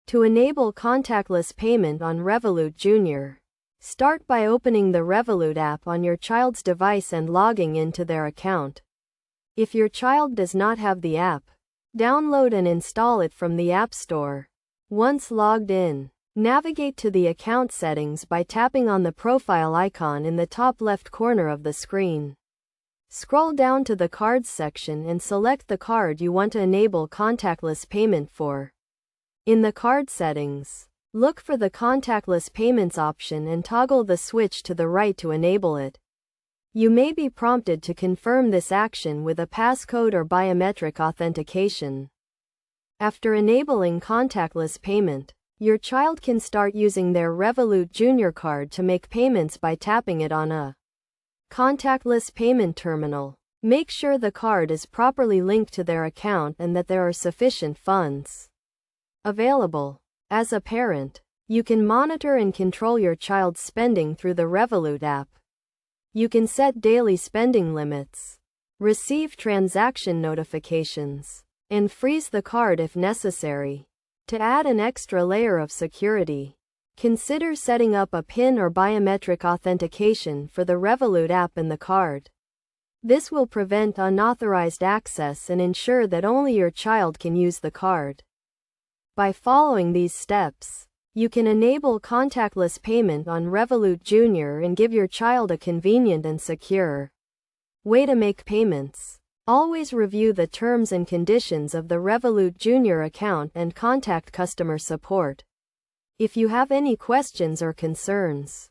To enable contactless payment on Revolut Junior, start by opening the Revolut app on your child's device and logging into their account. If your child does not have the app, download and install it from the App Store. Once logged in, navigate to the account settings by tapping on the profile icon in the top left corner of the screen. Scroll down to the Cards section and select the card you want to enable contactless payment for. In the card settings, look for the Contactless Payments option and toggle the switch to the right to enable it. You may be prompted to confirm this action with a passcode or biometric authentication. After enabling contactless payment, your child can start using their Revolut Junior card to make payments by tapping it on a contactless payment terminal. Make sure the card is properly linked to their account and that there are sufficient funds available. As a parent, you can monitor and control your child's spending through the Revolut app. You can set daily spending limits, receive transaction notifications, and freeze the card if necessary. To add an extra layer of security, consider setting up a PIN or biometric authentication for the Revolut app and the card. This will prevent unauthorized access and ensure that only your child can use the card. By following these steps, you can enable contactless payment on Revolut Junior and give your child a convenient and secure way to make payments. Always review the terms and conditions of the Revolut Junior account and contact customer support if you have any questions or concerns.